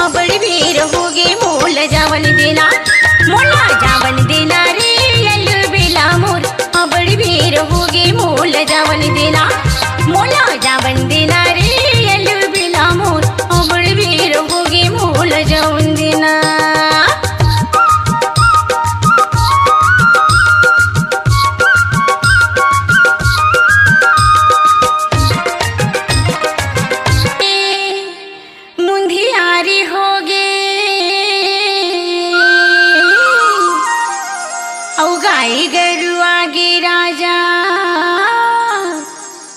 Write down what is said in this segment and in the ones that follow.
अबड़ भी रहोगे मोल जावन देना मोला जावन देना रे यल बेला मोर अबड़ भी रहोगे मोल जावन देना मोला जावन देना रे यल बेला मोर अबड़ भी रहोगे मोल जावन देना। गाय गरु आगे राजा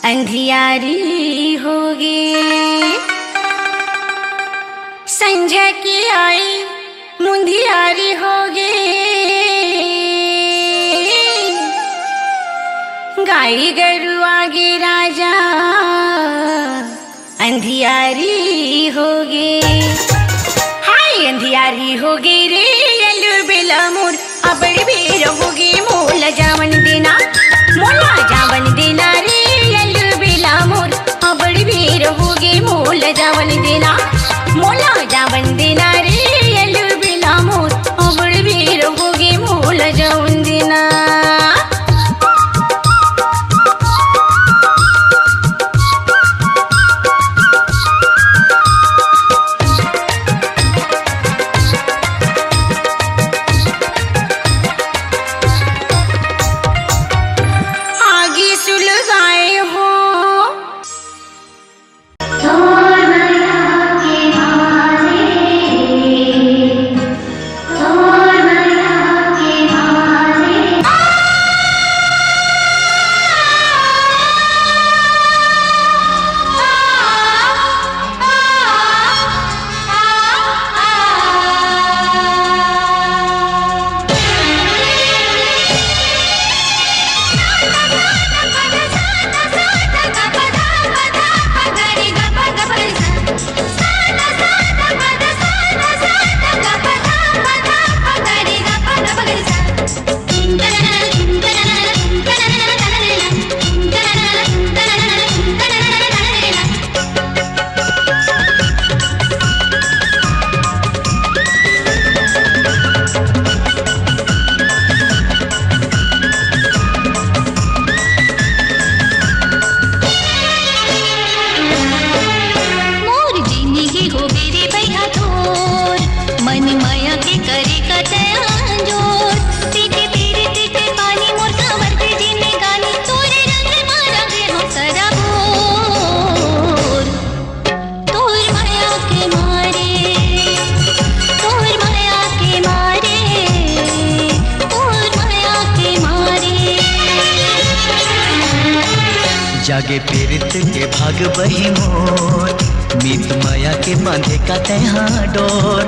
अंधियारी होगे संझा की आई मुंधियारी होगे गाय गरु आगे राजा अंधियारी होगे हाय अंधियारी होगे रे यल बेला मोर अबड़ भी रहोगे मोल जावन देना मोला जावन देना रे यल बेला मोर अबड़ भी रहोगे मोल जावन देना मोला जावन देना रे यल बेला मोर अबड़ भी रहोगे मोल जावन देना। जागे पीरित के भाग बही मोर मीत माया के बांधे का तहा डोर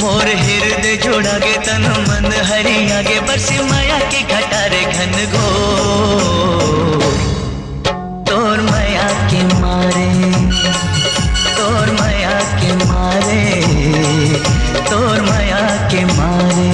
मोर हृदय जोड़ा गे तन मन हरि आगे बरसे माया के घटारे घन घोर तोर माया के मारे तोर माया के मारे तोर माया के मारे।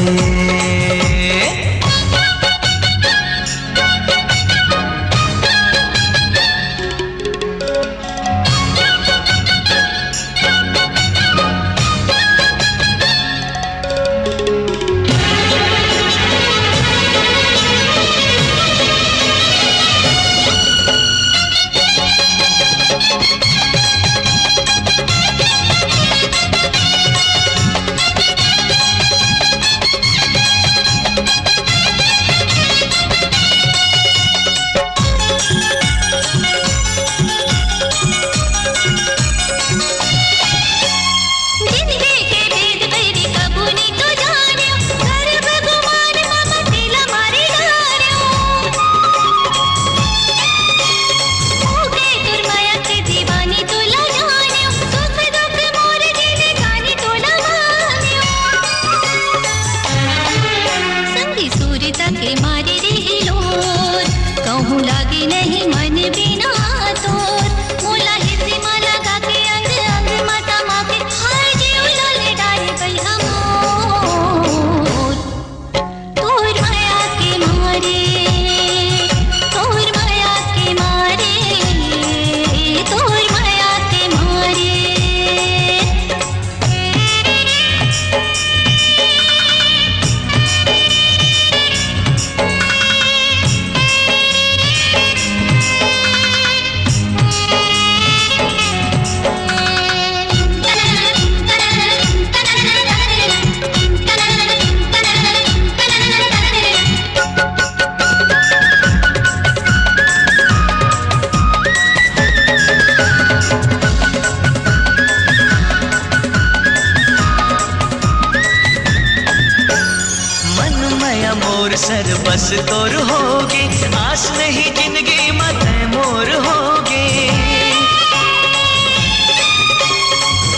सर बस तोर होगे, आस नहीं जिंदगी मत मोर होगे।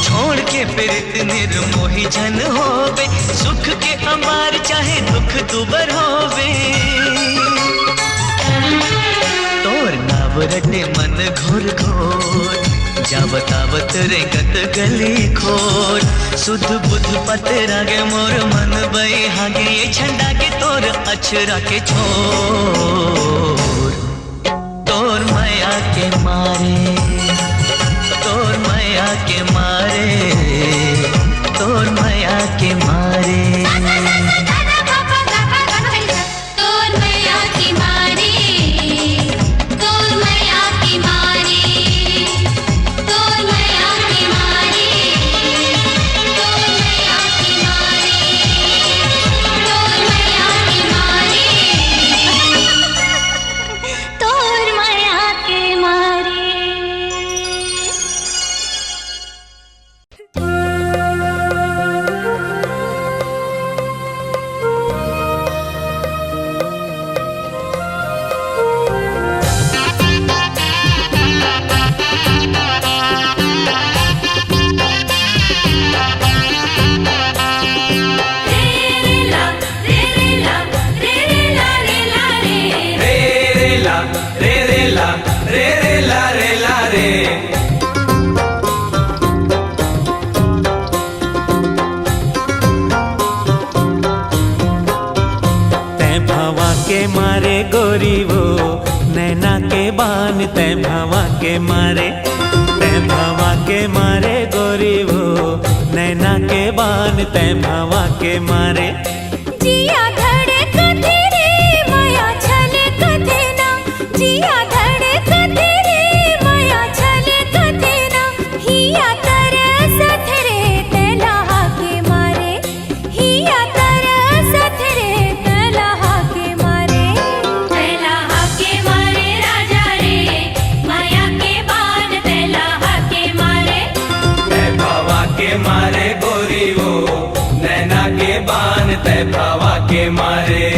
छोड़ के प्रीत निर्मोही जन होवे, सुख के अमार चाहे दुख दुबर होवे। तोर नाव रटे मन घोर घोर, जावत आवत रेंगत गली खोर। सुध बुध पतरा गे मोर मन बई हागे, ये झंडा के तोर अछरा के छोर। तोर माया के मारे, तोर माया के मारे, तोर माया के मारे। तै भवा के मारे, तै भवा के मारे गोरी वो नैना के बान, तै भवा के मारे। जिया धड़े कथे रे माया छले कथे ना, जिया धड़े कथे रे माया छले कथे ना। हिया तरसत रे तलहा के मारे, हिया तरसत रे तलहा के मारे। तलहा के मारे राजा रे माया के बान, तलहा के मारे। तै भवा के मारे गोरी वो नैना के बान, तै भवा के मारे।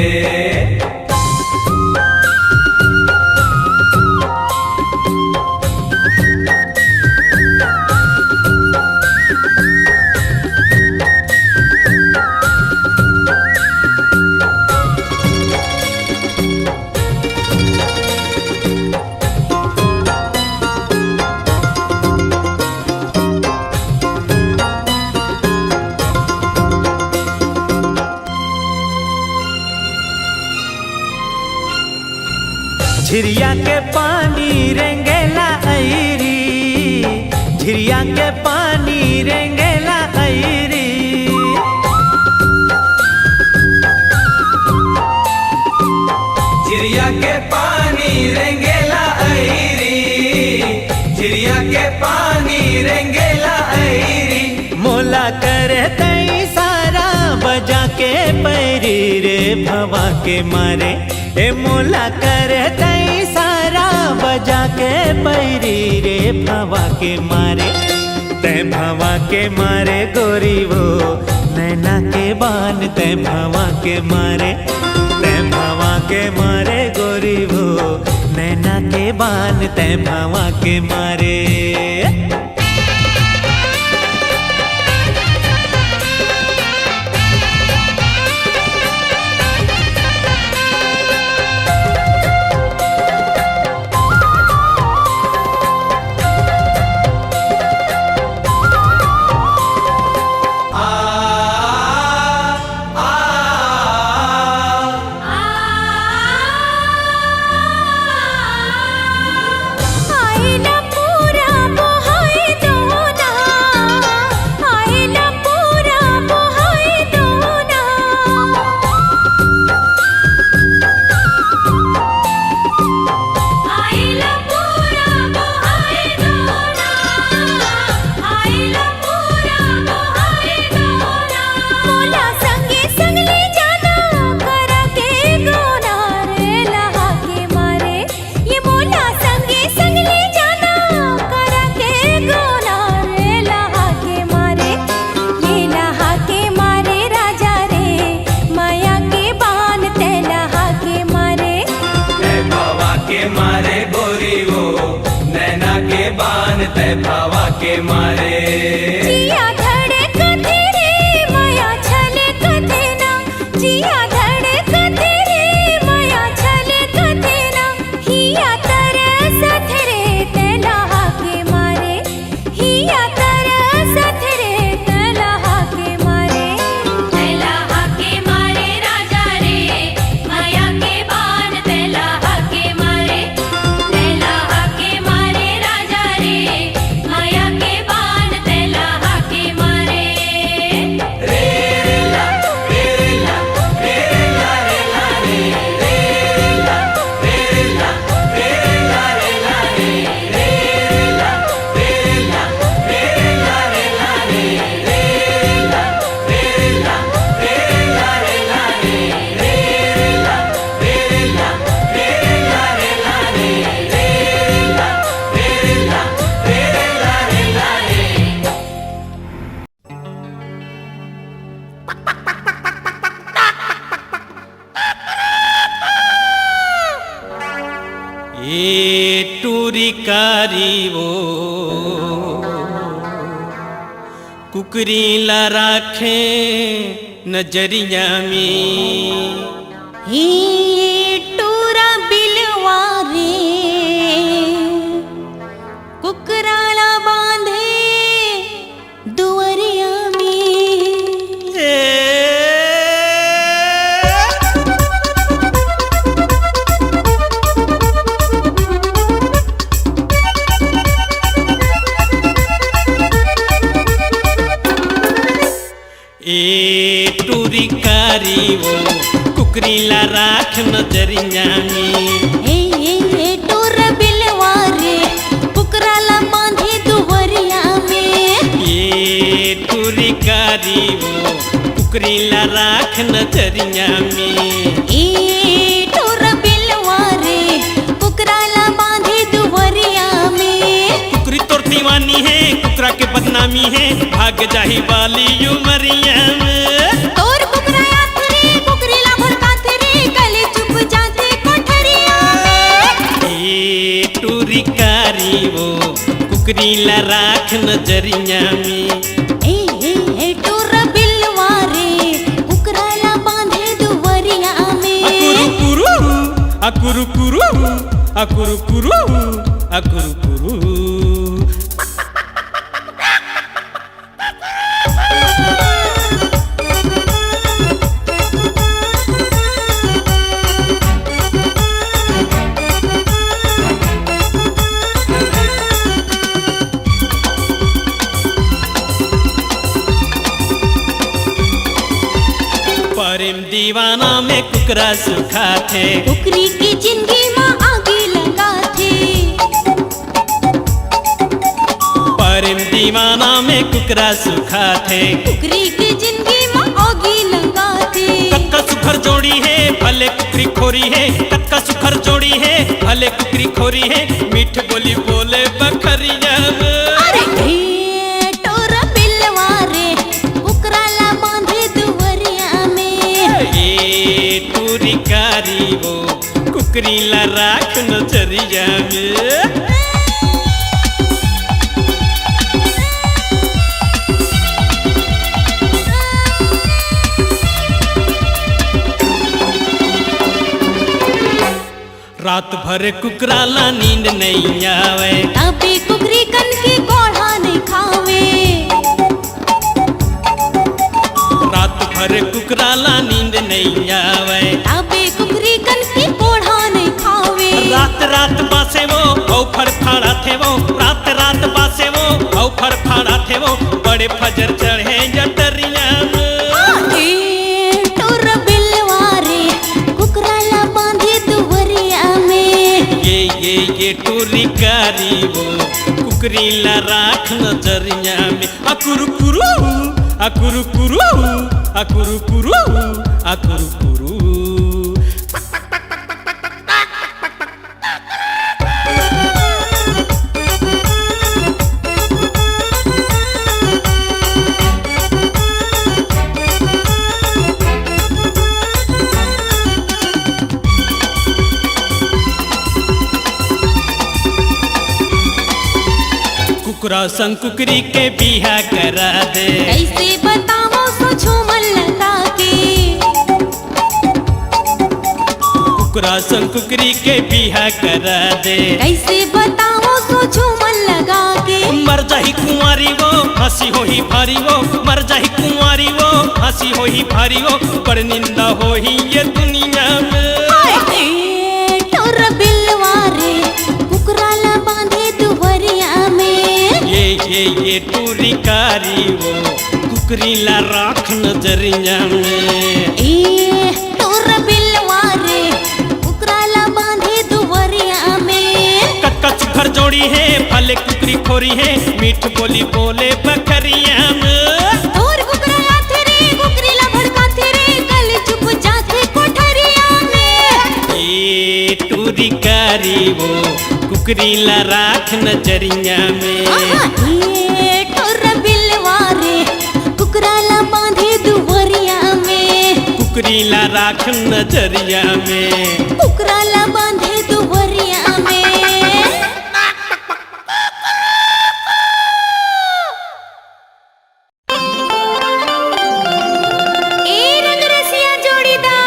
झिरिया के पानी रेंगेला ऐरी, झिरिया के पानी रेंगेला ऐरी। झिरिया के पानी रेंगेला ऐरी, झिरिया के पानी रेंगेला ऐरी। मोला करे तई सारा बजा के पैरी रे भवा के मारे। ए मोला करे तई सारा बजा के पैरी रे भवा के मारे। तै भवा के मारे गोरी वो नैना के बान, तै भवा के मारे। तै भवा के मारे गोरी वो नैना के बान, तै भवा के मारे। आइला पूरा तय भावा के मारे जिया धड़कते रे माया छलकते ना जिया धड़कते रे माया छलकते ना हिया तरसत रे तलहा के मारे हिया तरसत रे तलहा के मारे राजा रे माया के बाण तलहा के मारे राजा रे माया के बाण तलहा के मारे ये टूरी कारी वो कुकरी ला राखे नजरिया में ही टूरा बिलवारे कुकराला बांधे दुवरिया में ए टूरी कारी वो कुकरी ला राख नजरिया में ए टूरा बिलवारे कुकराला बांधे दुवरिया में ये टूरी कारी वो कुकरी ला राख नजरिया में ए टूरा बिलवारे कुकराला बांधे दुवरिया में कुकरी तोर दीवानी है कुकरा के बदनामी है भाग जाही वाली उमरिया में तोर कुकराया रे कुकरीला भड़काते रे गले चुप जाते कोठरिया में ये टूरी कारी वो कुकरी ला राख नजरिया में ए टूरा बिलवारे कुकराला बांधे दुवरिया में अकुरु कुरु अकुरु कुरु अकुरु कुरु प्रेम दीवाना में कुकरा सुखा थे कुकरी की जिंदगी में आगे लगा थे प्रेम दीवाना में कुकरा सुखा थे कुकरी की जिंदगी में आगे लगा थे कक्का सुखर जोड़ी है भले कुकरी खोरी है कक्का सुखर जोड़ी है भले कुकरी खोरी है मीठ बोली बोले बखरिया अरे ए टोरा बिलवारे कुकराला बांधे दुवरिया में ये टूरी कारी वो कुकरी ला राख नजरिया में रात भर कुकराला नींद नहीं आवे अबे कुकरी कन की कोढ़ा नहीं खावे रात भर कुकराला नींद नहीं आवे अबे कुकरी कन की कोढ़ा नहीं खावे रात रात बासे वो औ फड़फड़ा थे वो रात रात बासे वो औ फड़फड़ा थे वो बड़े फजर चढ़े जटरिया ए टोरा बिलवारे कुकराला बांधे दुवरिया में ये टूरी कारी वो कुकरी ला राख नजरिया में अकुरु कुरु अकुरु कुरु अकुरु कुरु अकुरु कुरु कुकरा संग कुकरी के बिहा करा दे। कैसे बताओ सो झूमर लगा के, कुकरा संग कुकरी के बिहा करा दे। कैसे बताओ सो झूमर लगा के। मर जाही कुंवारी वो हंसी हो ही भारी वो, मर जाही कुंवारी वो हंसी हो ही भारी वो, पर निंदा हो ही ये दुनिया में। टोर बिलवारे कुकराला बांधे दुवरिया में। ये टूरी कारी वो कुकरी ला राख नजरिया में। टोर बिलवारे कुकराला बांधे दुवरिया में। कच घर जोड़ी है भले कुकरी खोरी है, मीठ बोली बोले बकरिया में। और कुकराला तेरे कुकरीला भड़का तेरे, कल चुप जाते कोठरिया में। ये टूरी कारी वो कुकरी ला राख नजरिया में। टोर बिलवारे कुकराला बांधे दुवरिया में। कुकरी ला राख नजरिया में। कुकराला बांधे दुवरिया में। ए रंगरसिया जोड़ीदार,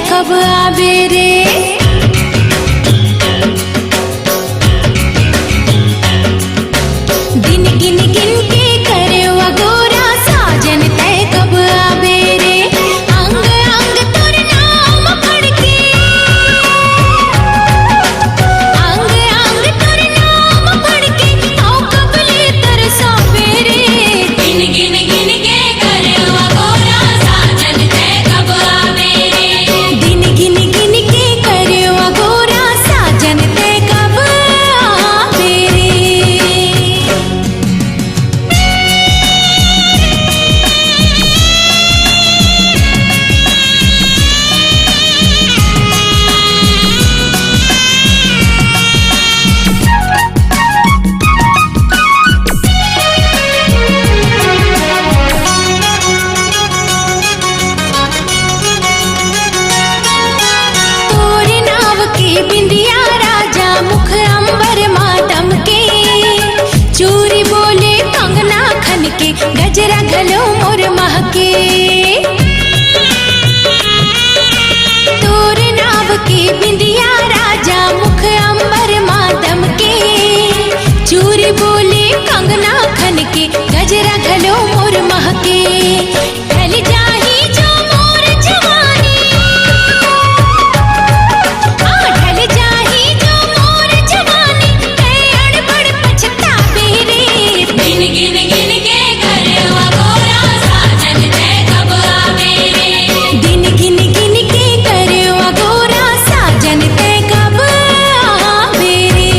कब आवे रे। दिन गिन गिन के करे अगोरा साजन तय कब आवे रे। अंग अंग तोर नाम पढ़ के, अंग अंग तोर नाम पढ़ के आओ कबले तरसावे रे। दिन गिन गिन के करे अगोरा साजन तय कब आवे रे। दिन गिन गिन के करे अगोरा साजन तय कब आवे रे। तोरे नाव के बिंदिया राजा मुख अंबर मातम के। चूरी बोले कंगना खन के गजरा घलो मोर महके। तोरे नाव के बिंदिया राजा मुख अंबर मातम के। चूरी बोले कंगना खन के गजरा घलो मोर महके। ढल जाही जो मोर जवानी, ढल जाही जो मोर जवानी है अड़बड़ पछतावे रे। दिन गिन गिन के करे अगोरा साजन तय कब आवे रे। दिन गिन गिन के करे अगोरा साजन तय कब आवे रे।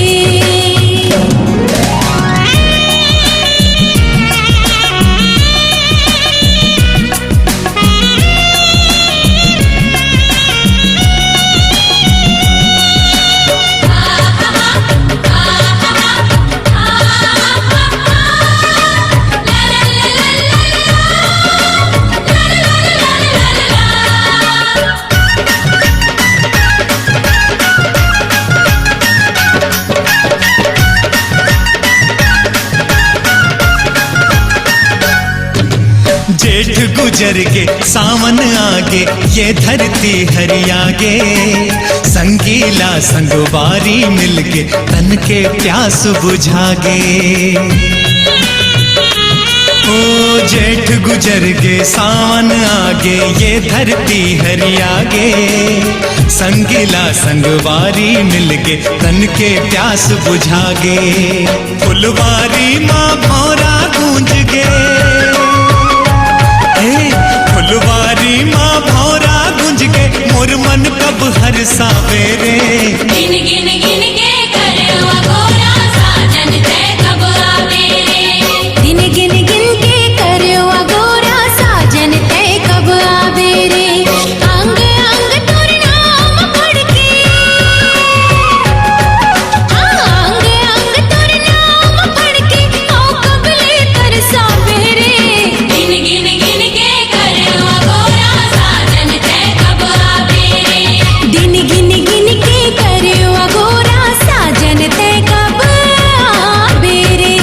जेठ गुजर के सावन आगे ये धरती हरियागे। संगीला संगवारी मिलके तन के प्यास बुझागे। ओ जेठ गुजर के सावन आगे ये धरती हरियागे। संगीला संगवारी मिलके तन के प्यास बुझागे। फुलवारी माँ भौरा गूंज गे, फुलवारी माँ भौरा गुंज के मोर मन कब हर सावेरे। दिन गिन गिन के करे अगोरा साजन तय कब आवे रे। दिन गिन गिन के करे अगोरा साजन तय कब आवे रे। अंग अंग तोर नाम पढ़ के, अंग अंग तोर नाम पढ़ के आओ कबले तरसावे रे। दिन गिन गिन के करे अगोरा साजन तय कब आवे रे। दिन गिन गिन के करे अगोरा साजन तय कब आवे रे।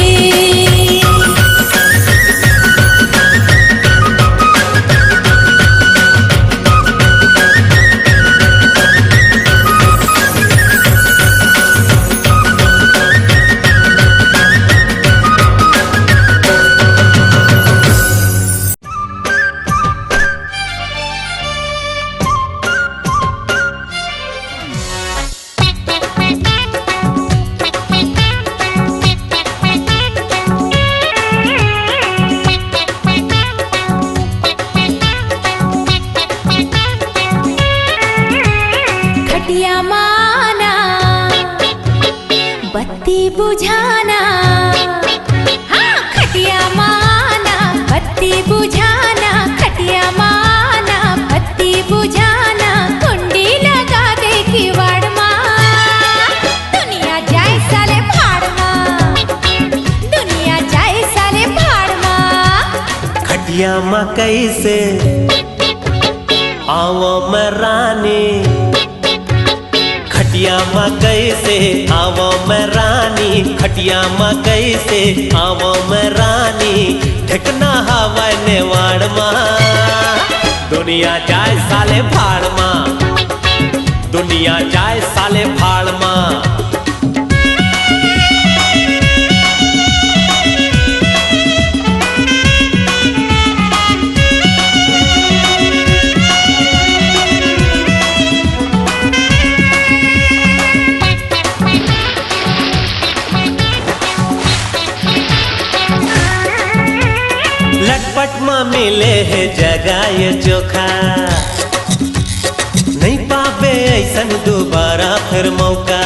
खटिया माना बत्ती बुझाना, हाँ खटिया माना बत्ती बुझाना। खटिया माना बत्ती बुझाना। कुंडी लगा दे किवाड़ माँ, दुनिया जाए साले भाड़ माँ, दुनिया जाए साले भाड़ माँ। खटिया मकई से आवो मैं रानी। खटिया मकई से आवो मैं रानी। खटिया मकई से आवो मैं रानी। ठिकना हवा नेवाड़ माँ, दुनिया जाए साले भाड़ माँ। दुनिया जाए साले भाड़ माँ। लटपट में मिले है जगह ये चोखा, नहीं पावे ऐसन दोबारा फिर मौका।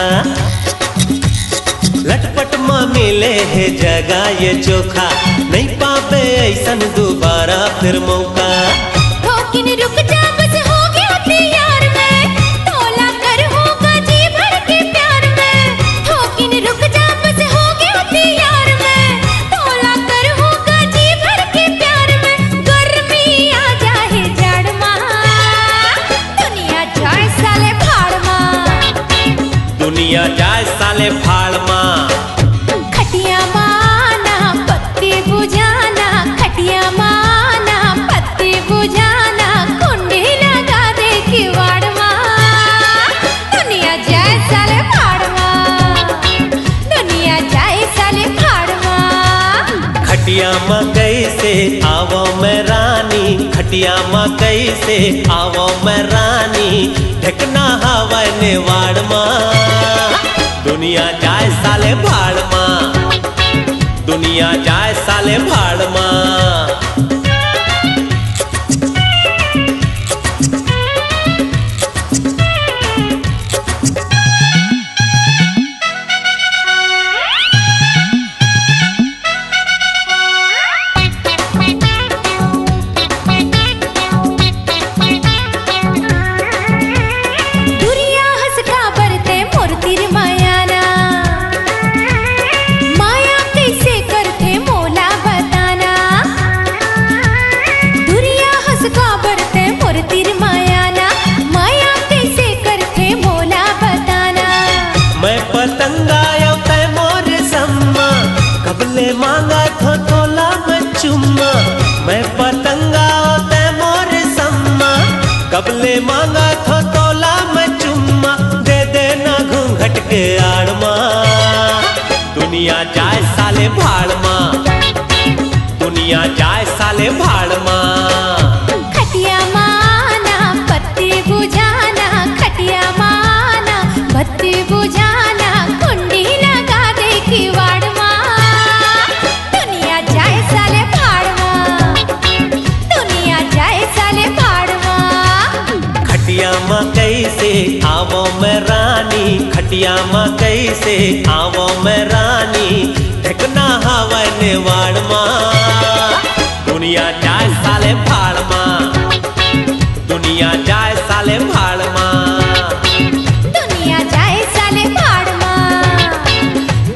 लटपट में मिले है जगह ये चोखा, नहीं पावे ऐसन दोबारा फिर मौका। ठोकिन रुक जा बस हो गया तैयार में, तोला कर होगा जी भर के प्यार में। ठोकिन रुक जा बस हो गया तैयार में, तोला कर होगा जी भर के प्यार में। गर्मी आ जाए जड़ माँ, दुनिया जाए साले भाड़ माँ। दुनिया जाए साले भाड़ माँ। खटिया माना पत्ती बुझाना, खटिया माना पत्ती बुझाना, कुंडी लगा दे किवाड़ माँ। दुनिया जाए साले भाड़ माँ, दुनिया जाए साले भाड़ माँ। खटिया मकई से आवो मैं रानी, खटिया मकई से आवो मैं रानी, ढकना हवा नेवाड़ माँ। दुनिया जाए साले भाड़ माँ, दुनिया जाए साले भाड़ माँ। दुरिया हंस का बरते मोर तिर मायाना, माया कैसे करते मोला बताना। दुरिया हंस का बरते मोर तिर मायाना, माया कैसे करते मोला बताना। मैं पतंगा तै मोर सम्मा, कबले मांगा थो तोला मैं चुम्मा। मैं पतंगा तै मोर सम्मा, कबले मांगा थो तोला मैं चुम्मा। दे देना घूंघट के आड़ माँ। दुनिया जाए साले भाड़ माँ, दुनिया जाए साले भाड़ माँ। खटिया माना पत्ती बुझाना, खटिया माना पत्ती बुझाना, कुंडी लगा दे किवाड़ माँ। दुनिया जाए साले भाड़ माँ, दुनिया जाए साले भाड़ माँ। खटिया मकई से आवो मैं रानी, खटिया मकई से आवो मैं रानी, ढकना हवा नेवाड़ माँ। दुनिया जाए साले भाड़ माँ, दुनिया जाए साले भाड़ माँ। दुनिया जाए साले भाड़ माँ,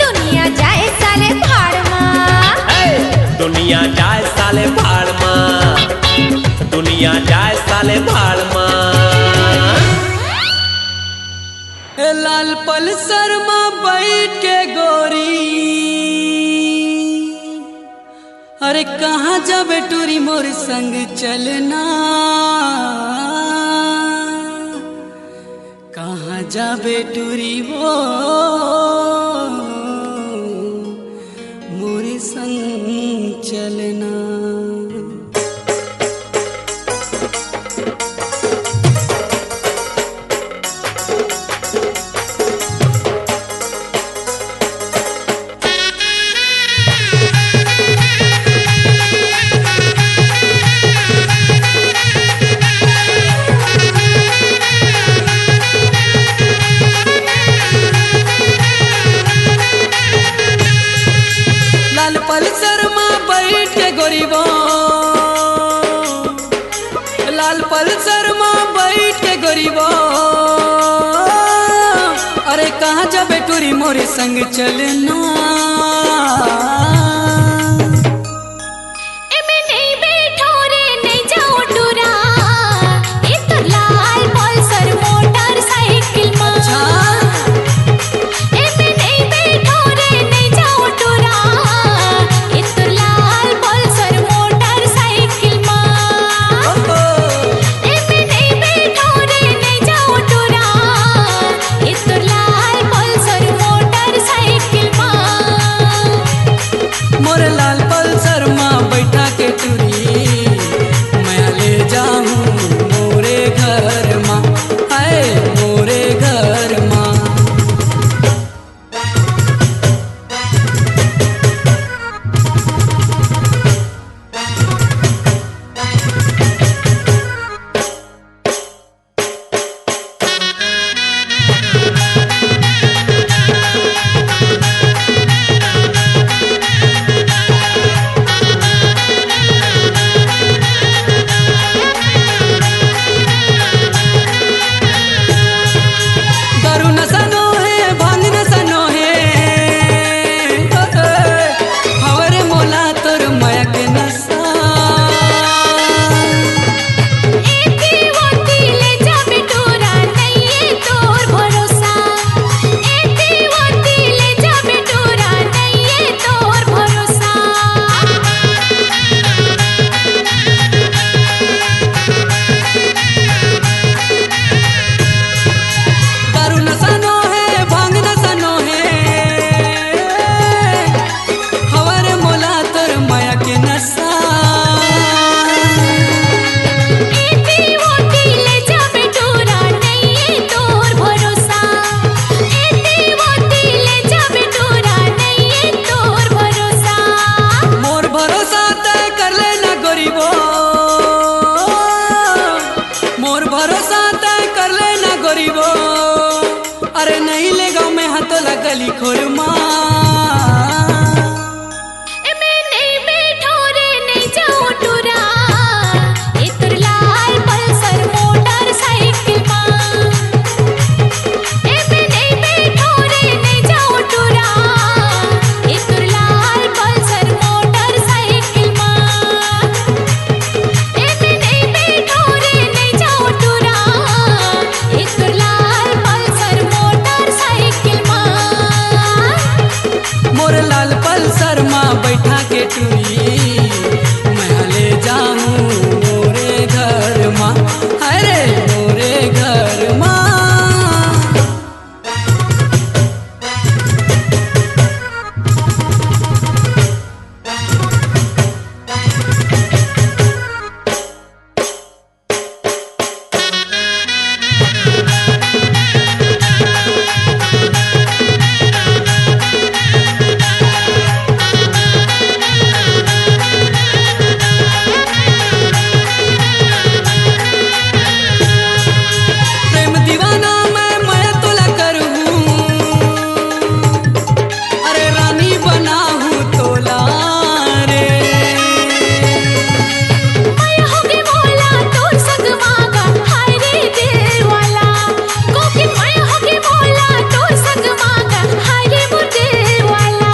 दुनिया जाए साले भाड़ माँ। दुनिया जाए साले भाड़ माँ, दुनिया जाए साले भाड़ माँ। लाल पल्सर में बैठ के गोरी, अरे कहाँ जाबे टूरी मोर संग चलना। कहाँ जाबे टूरी वो मोर संग चलना। लाल पल्सर में बैठ के गोरीबो, लाल पल्सर में बैठ के गोरीबो, अरे कहाँ जाबे टूरी मोरे संग चलना। एमे नहीं बैठो रे नहीं जाओ टूरा, ये तो लाल पल्सर मोटरसाइकिल माँ। एमे नहीं बैठो रे नहीं जाओ टूरा, ये तो लाल पल्सर मोटरसाइकिल माँ। एमे नहीं बैठो रे नहीं जाओ टूरा, तोला गली खोरमा एमे नहीं बैठो रे नहीं जाओ टुरा ए तोर लाल पल्सर मोटरसाइकिल मां एमे नहीं बैठो रे नहीं जाओ टुरा ए तोर लाल पल्सर मोटरसाइकिल मां एमे नहीं बैठो रे नहीं जाओ टुरा ए तोर लाल पल्सर मोटरसाइकिल मां मोर लाल पल्सर माँ बैठा के टूरी मैं ले जाऊं मोरे घर माँ अरे मोरे घर माँ प्रेम दीवाना मैं तोला करूं अरे रानी बनाऊं तोला रे मैं होगे बोला तोर संग मांगा हाय रे दिल वाला कोकी मैं होगे बोला तोर संग मांगा हाय रे मोर दिल वाला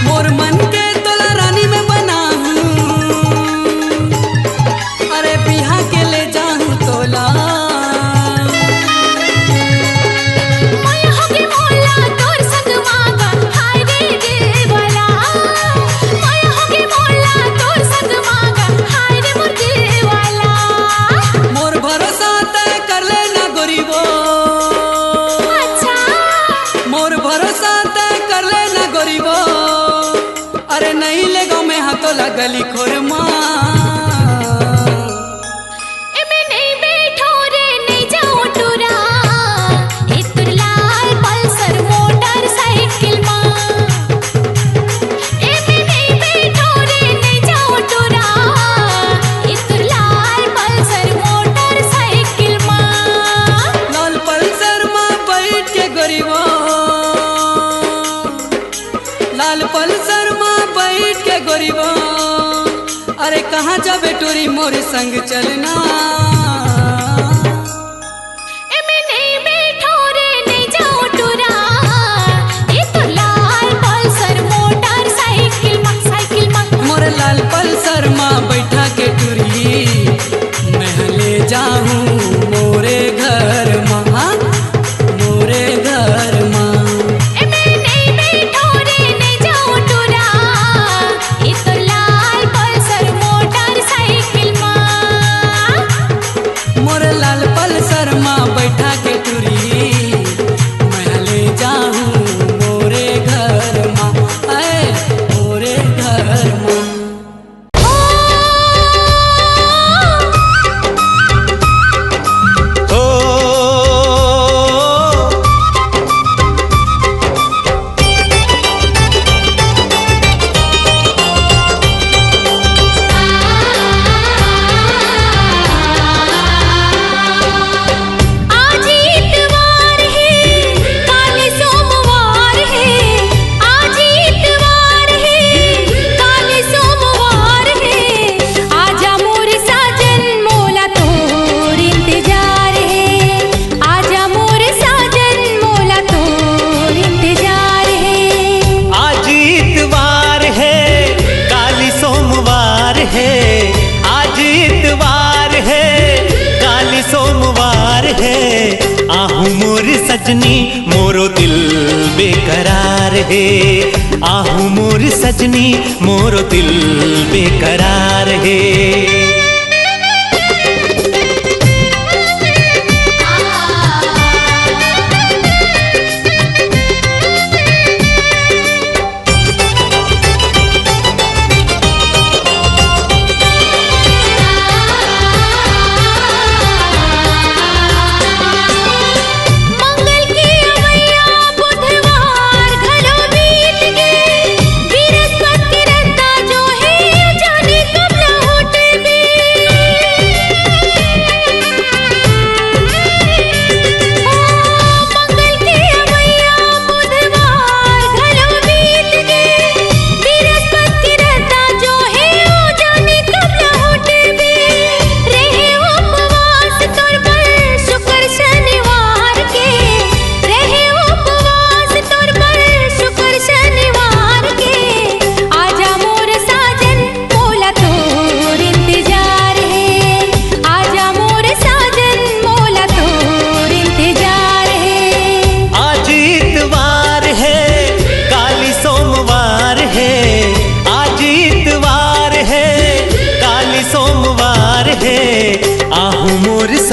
मोर मन के तोला रानी में बनाऊं अरे बिहा के ले जाऊं तोला मैं होगे बोला तोर संग मांगा हाय रे दिल वाला मैं होगे बोला तोर संग मांगा हाय रे मोर दिल वाला मोर भरोसा तय कर लेना गोरीबो अच्छा मोर भरोसा तय कर लेना गोरीबो अरे नहीं ले गाँव में हाथों लगली खोरमा एमे नहीं बैठो रे नहीं जाओ टुरा ए तोर लाल पल्सर मोटरसाइकिल मां एमे नहीं बैठो रे नहीं जाओ टुरा ए तोर लाल पल्सर मोटरसाइकिल मां लाल पल्सर माँ बैठ के गोरीबो लाल पल्सर माँ बैठ के गोरीबो अरे कहाँ जाबे टोरी मोर संग चलना एमे नहीं बैठो रे नहीं जाओ टुरा ए तोर लाल पल्सर मोटरसाइकिल मां साइकिल मां मोर लाल पल्सर माँ बैठा के टूरी मैं ले जाऊं मोरे घर माँ मोरे घर माँ एमे नहीं बैठो रे नहीं जाओ टुरा ए तोर लाल पल्सर मोटरसाइकिल मां मोर लाल पल्सर माँ बैठा के टूरी मैं ले जाऊं मोरे घर माँ आए मोरे घर माँ ओ आज इतवार है काल सोमवार है आज इतवार है काल सोमवार है आजा मोर साजन मोला तोर इंतजार है आजा मोर साजन मोला तोर इंतजार है आज इतवार है काली सोमवार है आज इतवार है काली सोमवार है आहू मोर सजनी मोरो दिल बेकरार है आहू मोर सजनी मोरो दिल बेकरार है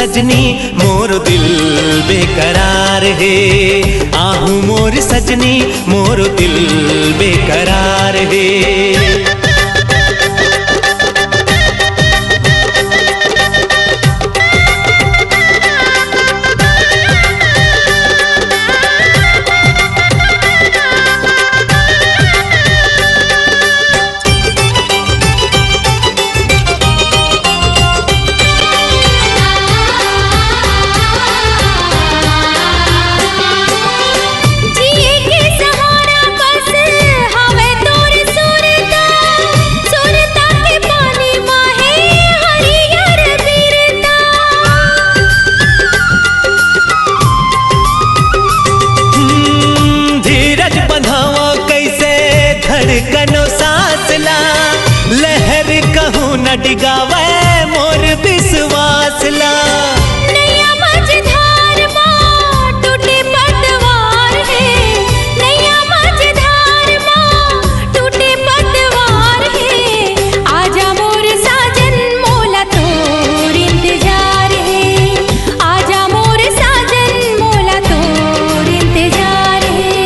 सजनी मोर दिल बेकरार है। आहू मोर सजनी मोर दिल बेकरार है। लहर कहूँ न डिगावे मोर विश्वास ला। नैया मझधार माँ टूटे पतवार है। नैया मझधार माँ टूटे पतवार है। आजा मोर साजन मोला तोर इंतजार है। आजा मोर साजन मोला तोर इंतजार है।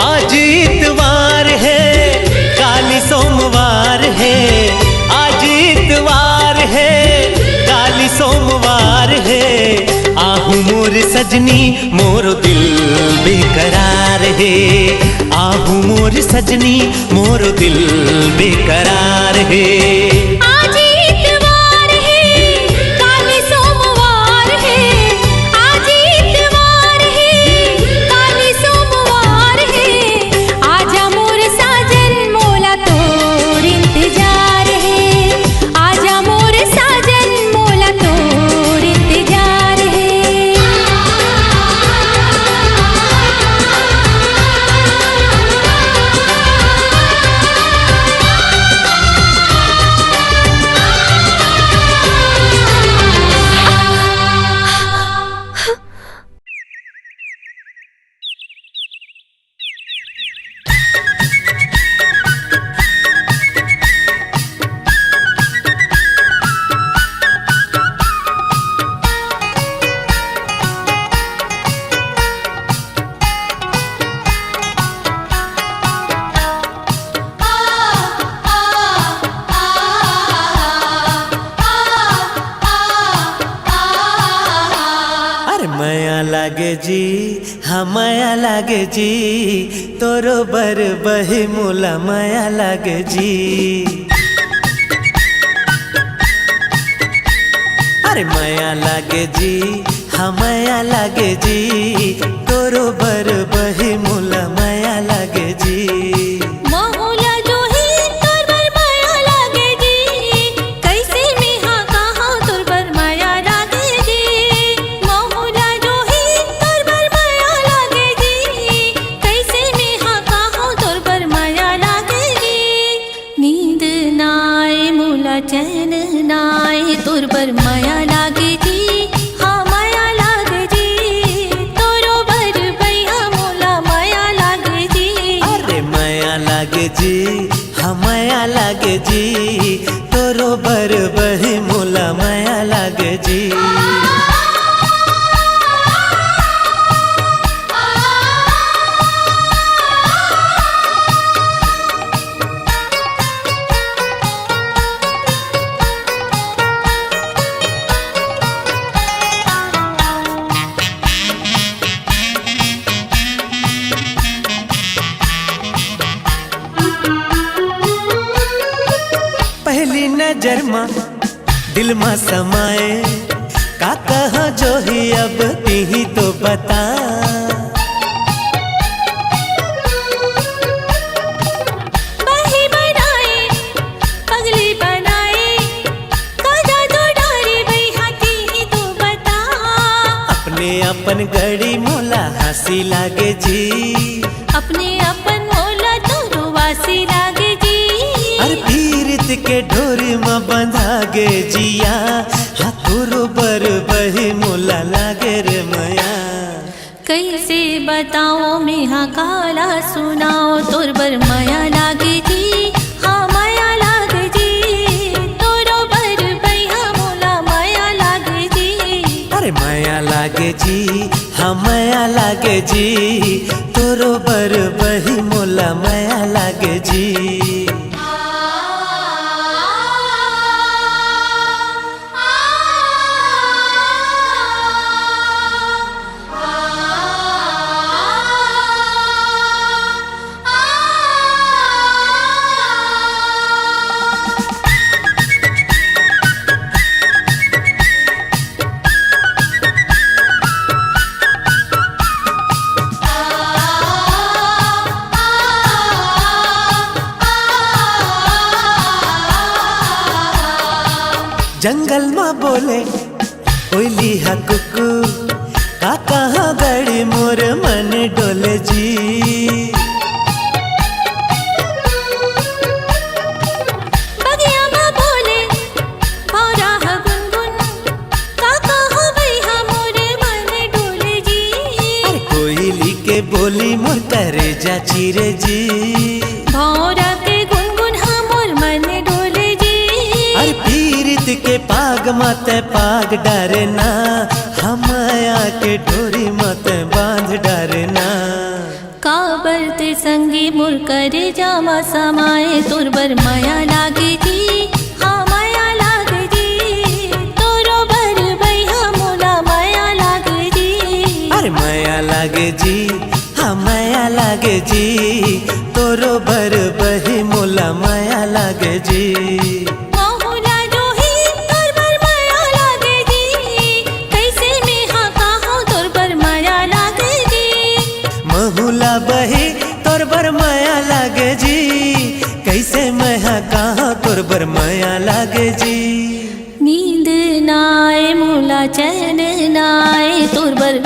आज इतवार है काली सोमवार है। आज इतवार है काली सोमवार है। आहू मोर सजनी मोर दिल बेकरार है। आहू मोर सजनी मोर दिल बेकरार है। आज इतवार है काली सोमवार है। आज इतवार है काली सोमवार है। आजा मोर साजन मोला तोर इंतजार है। आजा मोर साजन मोला तोर इंतजार है। माया लागे जी हाँ माया लागे जी तोरो बर बही मोला माया लागे जी। अरे माया लागे जी हाँ माया लागे जी तोरो बर बही मोला माया लागे जी। मोला जो ही तोर बर माया लागे जी। कैसे में हाँ कहाँ तोर बर माया लागे जी। मोला जो ही तोर बर माया लागे जी। कैसे में हाँ कहाँ तोर बर माया लागे जी। नींद नाए मोला चैन नाए तोर बर माया लागे जी। हाँ माया लागे जी तोरो बर भैया मोला माया लागे जी। अरे माया लागे जी हाँ माया लागे जी तोरो बर बही मोला माया लागे जी। पहली नजर माँ दिल माँ समाए का कहा जो ही अब ही तो बता। बही बनाए पगली बनाए काजा तो डारी बई हाथी ही तो बता। अपने अपन गड़ी मोला हंसी लागे जी। अपने अपन मोला तो रुवासी लागे जी। अरे पीरित के डोरी में बंधा गे जिया हाँ तोरो बर बही मोला लागे रे मया। कैसे बताओ मैं हाँ काला सुनाओ तोर बर माया लागे जी। हाँ माया लागे जी तोरो बर भैया मोला माया लागे जी। लागे जी, हाँ माया लागे जी, तोरो बर बही मोला माया लागे जी। जंगल में बोले कोयली हा कुकू, का कहाँ गड़ी मोर मन डोले जी। बगिया में बोले भौरा हा गुनगुन, का कहाँ बैहा मोर मन डोले जी। अरे कोयली के बोली मोर करे जा चिरे जी। भौरा के गुनगुन हा मोर मन डोले जी। अरे पीरित के पाग मत पाग डरे ना, हमया के डोरी मत बांध डरे ना। काबर ते संगी मोर करे जामा समाए, तोर बर माया लागे जी, हाँ माया लागे जी, तोरो बर बैहा मोला माया लागे जी। अरे माया लागे जी, हाँ माया लागे जी, तोरो बर बही मोला माया लागे जी। महुला जोही तोर बर माया लागे जी, कैसे में हाँ कहाँ तोर बर माया लागे जी। महुला बही तोर बर माया लागे जी, कैसे मैं कहाँ तोर बर माया लागे जी। नींद नाए मोला चैन नाए तोर बर